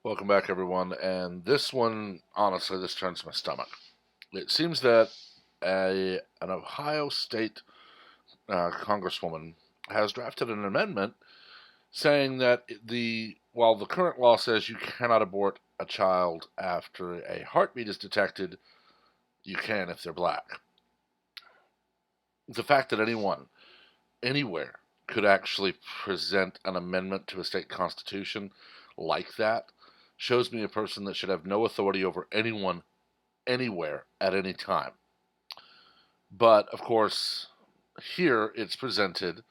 Welcome back, everyone. And this one, honestly, this turns my stomach. It seems that an Ohio State Congresswoman has drafted an amendment saying that while the current law says you cannot abort a child after a heartbeat is detected, you can if they're black. The fact that anyone, anywhere, could actually present an amendment to a state constitution like that shows me a person that should have no authority over anyone anywhere at any time. But of course, here it's presented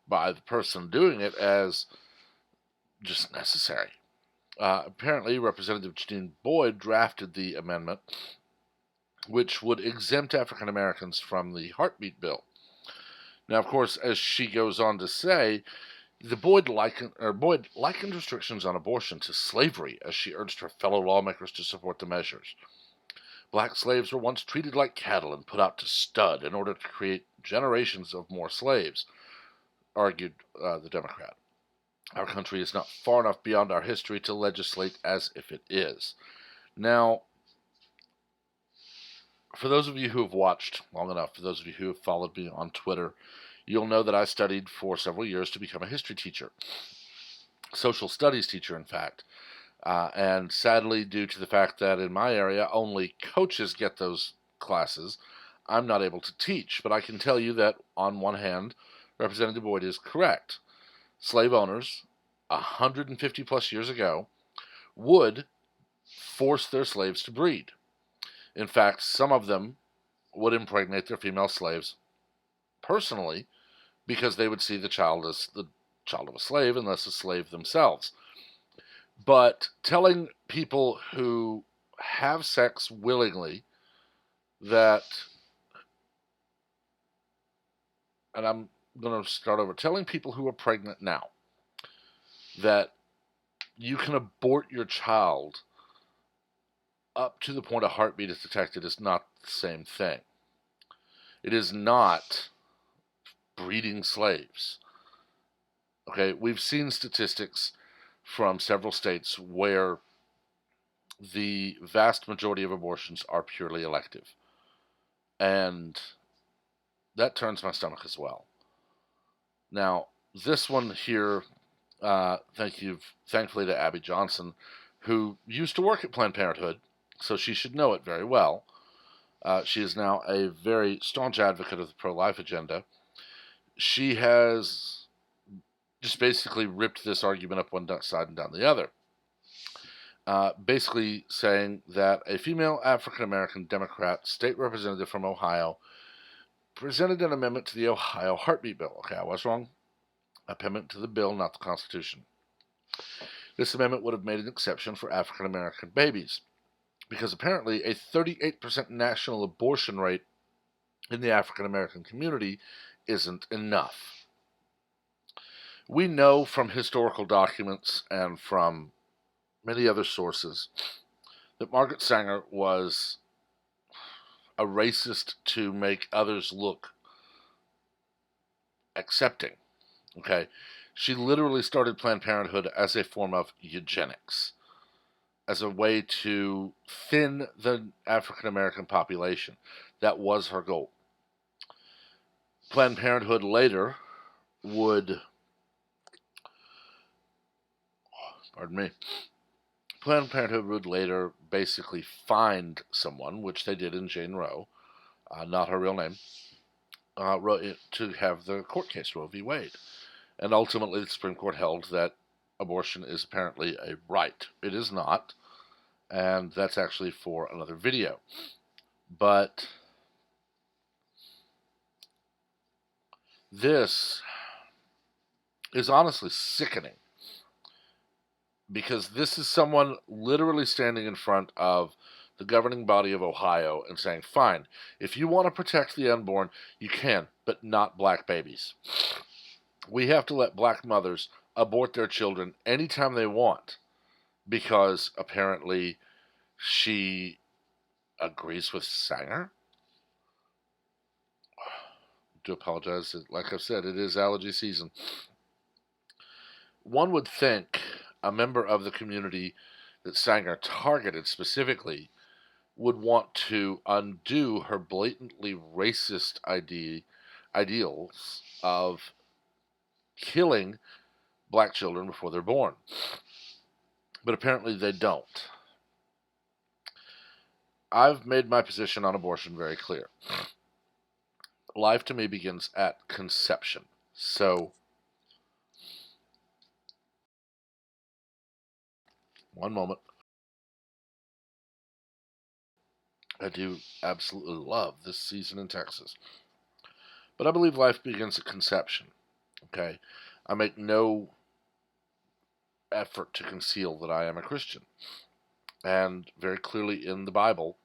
by the person doing it as just necessary. Apparently, Representative Janine Boyd drafted the amendment which would exempt African Americans from the heartbeat bill. Now, of course, as she goes on to say, Boyd likened restrictions on abortion to slavery as she urged her fellow lawmakers to support the measures. Black slaves were once treated like cattle and put out to stud in order to create generations of more slaves, argued the Democrat. Our country is not far enough beyond our history to legislate as if it is. Now, for those of you who have watched long enough, for those of you who have followed me on Twitter, you'll know that I studied for several years to become a history teacher, social studies teacher, in fact. And sadly, due to the fact that in my area only coaches get those classes, I'm not able to teach. But I can tell you that, on one hand, Representative Boyd is correct. Slave owners, 150 plus years ago, would force their slaves to breed. In fact, some of them would impregnate their female slaves personally because they would see the child as the child of a slave unless a slave themselves. But telling people who have sex willingly that, and I'm going to start over, telling people who are pregnant now that you can abort your child up to the point a heartbeat is detected is not the same thing. It is not breeding slaves. Okay, we've seen statistics from several states where the vast majority of abortions are purely elective. And that turns my stomach as well. Now, this one here, thankfully to Abby Johnson, who used to work at Planned Parenthood, so she should know it very well. She is now a very staunch advocate of the pro-life agenda. She has just basically ripped this argument up one side and down the other. Basically saying that a female African-American Democrat state representative from Ohio presented an amendment to the Ohio heartbeat bill. Okay, I was wrong. Amendment to the bill, not the Constitution. This amendment would have made an exception for African-American babies, because apparently a 38% national abortion rate in the African-American community isn't enough. We know from historical documents and from many other sources that Margaret Sanger was a racist to make others look accepting. Okay, she literally started Planned Parenthood as a form of eugenics, as a way to thin the African American population. That was her goal. Planned Parenthood later would, pardon me, Planned Parenthood would later basically find someone, which they did in Jane Roe, not her real name, to have the court case Roe v. Wade. And ultimately, the Supreme Court held that abortion is apparently a right. It is not, and that's actually for another video. But this is honestly sickening, because this is someone literally standing in front of the governing body of Ohio and saying, fine, if you want to protect the unborn, you can, but not black babies. We have to let black mothers abort their children anytime they want, because apparently she agrees with Sanger. I do apologize. Like I've said, it is allergy season. One would think a member of the community that Sanger targeted specifically would want to undo her blatantly racist ideals of killing black children before they're born. But apparently they don't. I've made my position on abortion very clear. Life to me begins at conception. So, one moment. I do absolutely love this season in Texas. But I believe life begins at conception. Okay? I make no effort to conceal that I am a Christian. And very clearly in the Bible,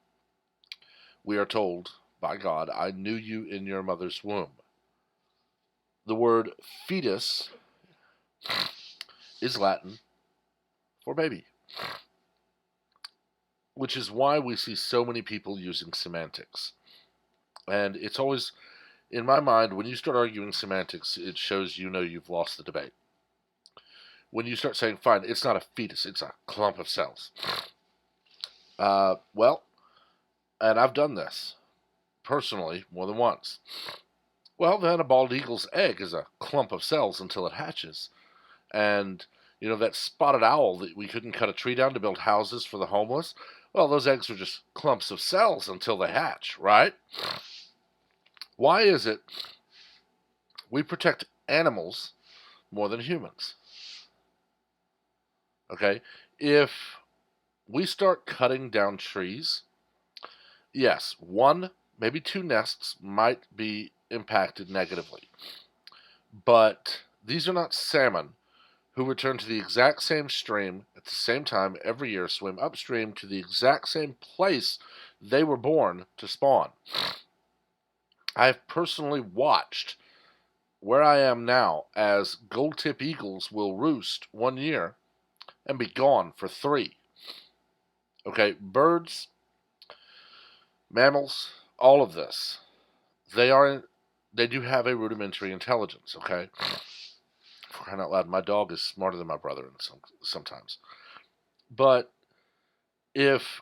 we are told by God, I knew you in your mother's womb. The word fetus is Latin for baby, which is why we see so many people using semantics. And it's always, in my mind, when you start arguing semantics, it shows you know you've lost the debate. When you start saying, fine, it's not a fetus, it's a clump of cells. Well, and I've done this personally more than once. Well, then a bald eagle's egg is a clump of cells until it hatches. And, you know, that spotted owl that we couldn't cut a tree down to build houses for the homeless, well, those eggs are just clumps of cells until they hatch, right? Why is it we protect animals more than humans? Okay? If we start cutting down trees, yes, one, maybe two nests might be impacted negatively. But these are not salmon who return to the exact same stream at the same time every year, swim upstream to the exact same place they were born to spawn. I have personally watched where I am now as gold-tip eagles will roost 1 year and be gone for 3. Okay, birds, mammals, all of this, they do have a rudimentary intelligence, okay? For crying out loud, my dog is smarter than my brother sometimes. But if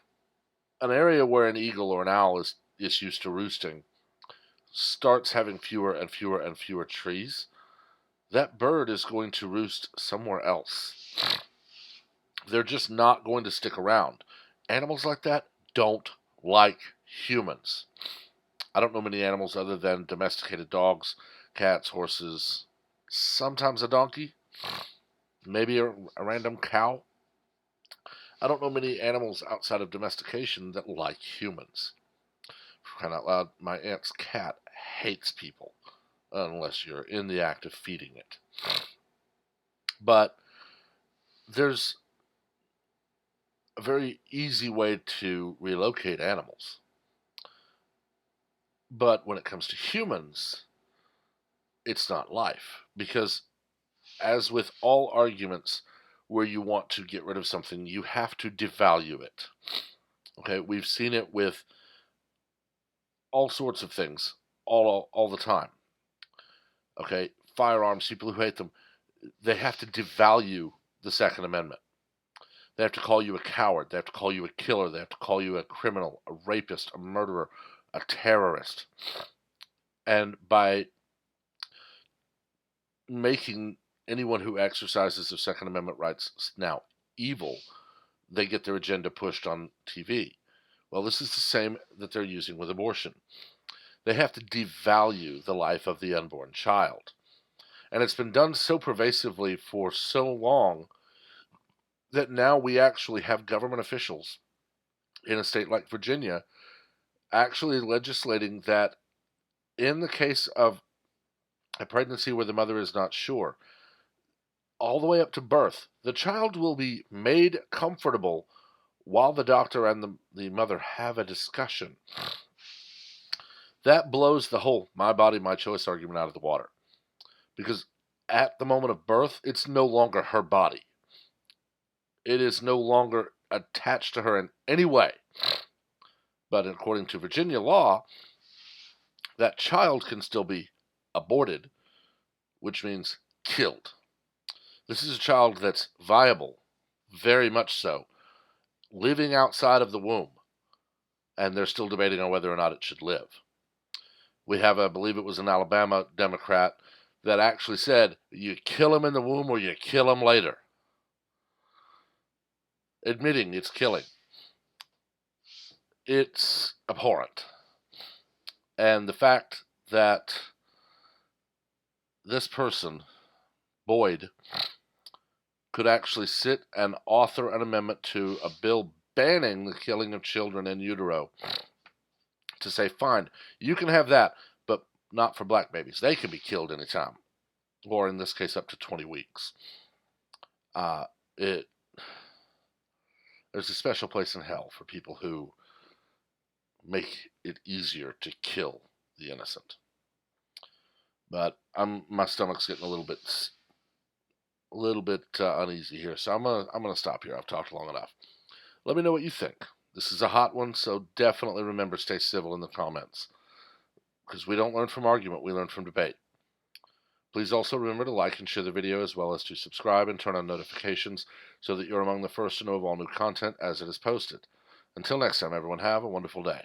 an area where an eagle or an owl is used to roosting starts having fewer and fewer and fewer trees, that bird is going to roost somewhere else. They're just not going to stick around. Animals like that don't like humans. I don't know many animals other than domesticated dogs, cats, horses, sometimes a donkey, maybe a random cow. I don't know many animals outside of domestication that like humans. For crying out loud, my aunt's cat hates people unless you're in the act of feeding it. But there's a very easy way to relocate animals. But when it comes to humans, it's not life. Because as with all arguments where you want to get rid of something, you have to devalue it. Okay, we've seen it with all sorts of things all the time. Okay, firearms, people who hate them, they have to devalue the Second Amendment. They have to call you a coward. They have to call you a killer. They have to call you a criminal, a rapist, a murderer, a terrorist. And by making anyone who exercises their Second Amendment rights now evil, they get their agenda pushed on TV. Well, this is the same that they're using with abortion. They have to devalue the life of the unborn child. And it's been done so pervasively for so long that now we actually have government officials in a state like Virginia actually legislating that in the case of a pregnancy where the mother is not sure, all the way up to birth, the child will be made comfortable while the doctor and the mother have a discussion. That blows the whole my body, my choice argument out of the water. Because at the moment of birth, it's no longer her body. It is no longer attached to her in any way. But according to Virginia law, that child can still be aborted, which means killed. This is a child that's viable, very much so, living outside of the womb, and they're still debating on whether or not it should live. We have, I believe it was an Alabama Democrat that actually said, you kill them in the womb or you kill them later. Admitting it's killing. It's abhorrent. And the fact that this person, Boyd, could actually sit and author an amendment to a bill banning the killing of children in utero, to say, fine, you can have that, but not for black babies. They can be killed anytime, or in this case, up to 20 weeks. There's a special place in hell for people who make it easier to kill the innocent. But my stomach's getting a little bit uneasy here, so I'm gonna stop here. I've talked long enough. Let me know what you think. This is a hot one, so definitely remember, stay civil in the comments, because we don't learn from argument, we learn from debate. Please also remember to like and share the video, as well as to subscribe and turn on notifications so that you're among the first to know of all new content as it is posted. Until next time, everyone, have a wonderful day.